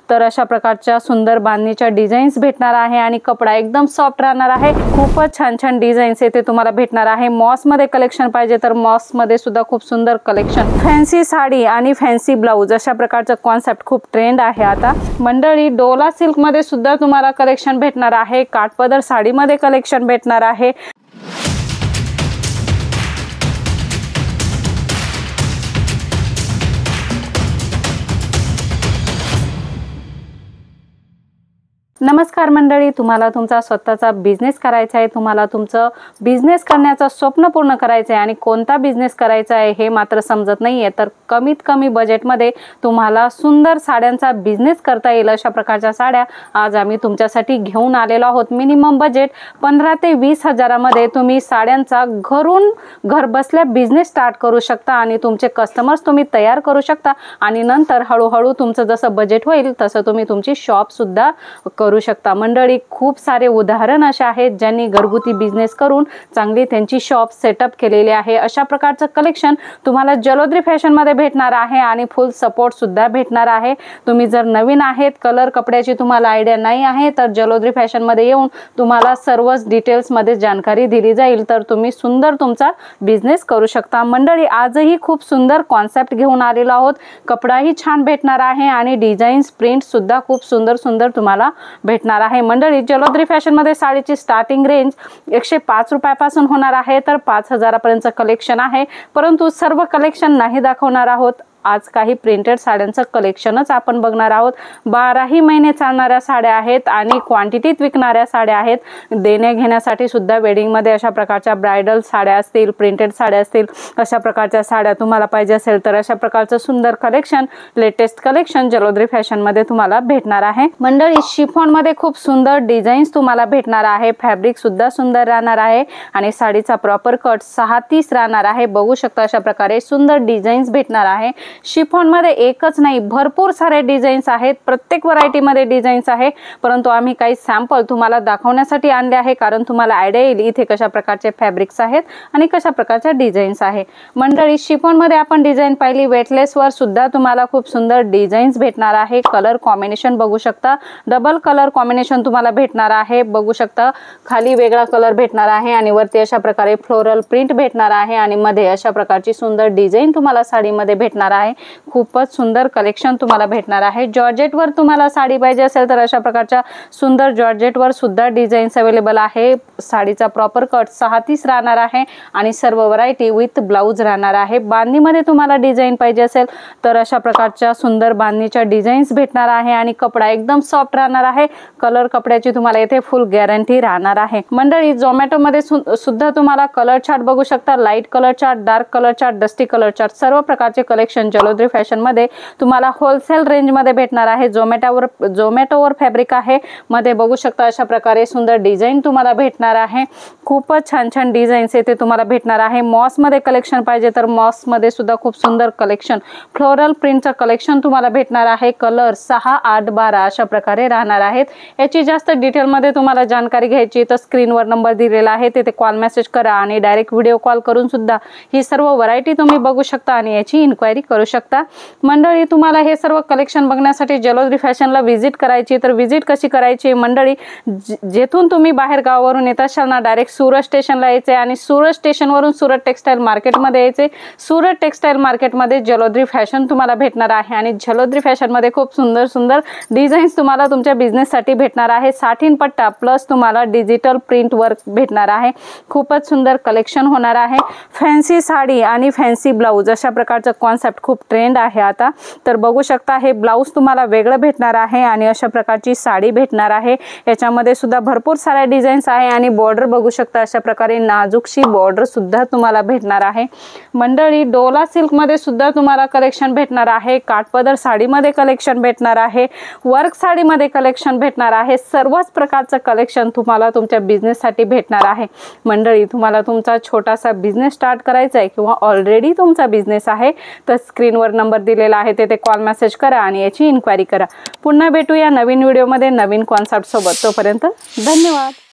तर अशा प्रकारच्या सुंदर बांधणीच्या डिझाईन्स भेटणार आहे आणि कपडा एकदम सॉफ्ट राहणार आहे। खूपच छान छान डिझाईन्स येथे तुम्हाला भेटणार आहे। मॉस मध्ये कलेक्शन पाहिजे तर मॉस मध्ये सुद्धा खूप सुंदर कलेक्शन। फॅन्सी साडी आणि फॅन्सी ब्लाउज अशा प्रकारचा कॉन्सेप्ट खूप ट्रेंड आहे आता। मंडळी डोला सिल्क मध्ये सुद्धा तुम्हाला कलेक्शन भेटणार आहे। काठपदर साडी मध्ये कलेक्शन भेटणार आहे। नमस्कार मंडळी, तुम्हाला तुमचा स्वतःचा बिझनेस करायचा आहे, तुम्हाला तुमचं बिझनेस करण्याचं स्वप्न पूर्ण करायचं आहे आणि कोणता बिझनेस करायचा आहे हे मात्र समजत नाहीये, तर कमीत कमी बजेटमध्ये तुम्हाला सुंदर साड्यांचा बिझनेस करता येईल अशा प्रकारच्या साड्या आज आम्ही तुमच्यासाठी घेऊन आलेलो आहोत। मिनिमम बजेट 15 ते 20 हजारामध्ये तुम्ही साड्यांचा घर बसल्या बिझनेस स्टार्ट करू शकता आणि तुमचे कस्टमर्स तुम्ही तयार करू शकता आणि नंतर हळूहळू तुमचं जसं बजेट होईल तसं तुम्ही तुमची शॉप सुद्धा करू शकता। मंडळी खूप सारे उदाहरण असे आहेत ज्यांनी घरगुती बिझनेस करून चांगली त्यांची शॉप सेटअप केलेली आहे। अशा प्रकारचं कलेक्शन तुम्हाला जलोद्री फॅशन मध्ये भेटणार आहे आणि फुल सपोर्ट सुद्धा भेटणार आहे। तुम्ही जर नवीन आहेत, कलर कपड्याची तुम्हाला आयडिया नाही आहे, तर जलोद्री फॅशन मध्ये येऊन तुम्हाला सर्वच डिटेल्स मध्ये जानकारी दिली जाईल, तर तुम्ही सुंदर तुमचा बिझनेस करू शकता। मंडळी आजही खूप सुंदर कॉन्सेप्ट घेऊन आलेलो आहोत। कपडाही छान भेटणार आहे आणि डिझाईन्स प्रिंट सुद्धा खूप सुंदर सुंदर तुम्हाला भेटणार आहे। मंडळी जलोद्री फॅशन मध्ये साडीची स्टार्टिंग रेंज 105 रुपयापासून होणार आहे, तर 5000 पर्यंत कलेक्शन आहे, परंतु सर्व कलेक्शन नाही दाखवणार आहोत। आज काही प्रिंटेड साड्यांचं कलेक्शनच आपण बघणार आहोत। 12ही महिने चालणाऱ्या साड्या आहेत आणि क्वांटिटीत विकणाऱ्या साड्या आहेत। देणे घेण्यासाठी सुद्धा वेडिंग मध्ये अशा प्रकारच्या ब्राइडल साड्या असतील, प्रिंटेड साड्या असतील, अशा प्रकारच्या साड्या तुम्हाला पाहिजे असेल तर अशा प्रकारचं सुंदर कलेक्शन, लेटेस्ट कलेक्शन जलोद्री फॅशन मध्ये तुम्हाला भेटणार आहे। मंडळी शिफॉन मध्ये खूप सुंदर डिझाईन्स तुम्हाला भेटणार आहे। फॅब्रिक सुद्धा सुंदर राहणार आहे आणि साडीचा प्रॉपर कट 6:30 राहणार आहे। बघू शकता अशा प्रकारे सुंदर डिझाईन्स भेटणार आहे। शिफॉन मध्ये एकच नाही, भरपूर सारे डिझाईन्स आहेत, प्रत्येक व्हरायटी मध्ये डिझाईन्स आहे, परंतु आम्ही काही सॅम्पल तुम्हाला दाखवण्यासाठी आणले आहे, कारण तुम्हाला आयडिया येईल इथे कशा प्रकारचे फॅब्रिक्स आहेत आणि कशा प्रकारच्या डिझाईन्स आहे। मंडळी शिफॉन मध्ये आपण डिझाईन पाहिली, वेटलेस वर सुद्धा तुम्हाला खूप सुंदर डिझाईन्स भेटणार आहे। कलर कॉम्बिनेशन बघू शकता, डबल कलर कॉम्बिनेशन तुम्हाला भेटणार आहे। बघू शकता खाली वेगळा कलर भेटणार आहे आणि वरती अशा प्रकारे फ्लोरल प्रिंट भेटणार आहे आणि मध्ये अशा प्रकारची सुंदर डिझाईन तुम्हाला साडीमध्ये भेटणार आहे। खूपच सुंदर कलेक्शन तुम्हाला भेटणार आहे। जॉर्जेट वर तुम्हाला साडी पाहिजे असेल तर अशा प्रकारच्या सुंदर जॉर्जेट वर सुद्धा डिझाईन्स अवेलेबल आहे। साडीचा प्रॉपर कट 6:30 राहणार आहे आणि सर्व व्हरायटी विथ ब्लाउज राहणार आहे। बांधणीमध्ये तुम्हाला डिझाईन पाहिजे असेल तर अशा प्रकारच्या सुंदर बांधणीच्या डिझाईन्स भेटणार आहे आणि कपडा एकदम सॉफ्ट राहणार आहे। कलर कपड्याची तुम्हाला येथे फुल गॅरंटी राहणार आहे। मंडळी झोमॅटो मध्ये सुद्धा तुम्हाला कलर चार्ट बघू शकता, light colour chart, dark colour chart, dusty colour chart, सर्व प्रकारचे कलेक्शन जलोद्री फॅशन मध्ये तुम्हाला होलसेल रेंज मध्ये भेटणार आहे। झोमॅटोवर फॅब्रिक आहे, मध्ये बघू शकता अशा प्रकारे सुंदर डिझाईन तुम्हाला भेटणार आहे। खूपच छान छान डिझाईन्स येथे तुम्हाला भेटणार आहे। मॉस मध्ये कलेक्शन पाहिजे तर मॉस मध्ये सुद्धा खूप सुंदर कलेक्शन, फ्लोरल प्रिंटचं कलेक्शन तुम्हाला भेटणार आहे। कलर 6, 8, 12 अशा प्रकारे राहणार आहेत। याची जास्त डिटेल मध्ये तुम्हाला जानकारी घ्यायची तर स्क्रीनवर नंबर दिलेला आहे, तिथे कॉल मेसेज करा आणि डायरेक्ट व्हिडिओ कॉल करून सुद्धा ही सर्व व्हरायटी तुम्ही बघू शकता आणि याची इन्क्वायरी करू शकता। मंडळी तुम्हाला हे सर्व कलेक्शन बघण्यासाठी जलोद्री फॅशनला व्हिजिट करायची तर व्हिजिट कशी करायची? मंडळी जेथून तुम्ही बाहेर गावावरून येत असाल ना, डायरेक्ट सुरत स्टेशनला यायचे आणि सुरत स्टेशनवरून सुरत टेक्सटाईल मार्केटमध्ये यायचे। सुरत टेक्सटाईल मार्केटमध्ये जलोद्री फॅशन तुम्हाला भेटणार आहे आणि जलोद्री फॅशन मध्ये खूप सुंदर सुंदर डिझाईन्स तुम्हाला तुमच्या बिझनेस साठी भेटणार आहे। साठीन पट्टा प्लस तुम्हाला डिजिटल प्रिंट वर्क भेटणार आहे। खूपच सुंदर कलेक्शन होणार आहे। फॅन्सी साडी आणि फॅन्सी ब्लाउज अशा प्रकारचं कॉन्सेप्ट खूप ट्रेंड आहे आता, तर बघू शकता हे ब्लाउज तुम्हाला वेगळं भेटणार आहे आणि अशा प्रकारची साडी भेटणार आहे। याच्यामध्ये सुद्धा भरपूर साऱ्या डिझाईन्स आहे आणि बॉर्डर बघू शकता अशा प्रकारे नाजूकशी बॉर्डर सुद्धा तुम्हाला भेटणार आहे। मंडळी डोला सिल्क मध्ये सुद्धा तुम्हाला कलेक्शन भेटणार आहे। काठपदर साडीमध्ये कलेक्शन भेटणार आहे, वर्क साडीमध्ये कलेक्शन भेटणार आहे। सर्वच प्रकारचं कलेक्शन तुम्हाला तुमच्या बिझनेस साठी भेटणार आहे। मंडळी तुम्हाला तुमचा छोटासा बिझनेस स्टार्ट करायचा आहे किंवा ऑलरेडी तुमचा बिझनेस आहे तर स्क्रीनवर नंबर दिलेला आहे, तिथे कॉल मेसेज करा आणि याची इन्क्वायरी करा। पुन्हा भेटूया नवीन व्हिडिओ मध्ये नवीन कॉन्सेप्ट सोबत। तोपर्यंत धन्यवाद।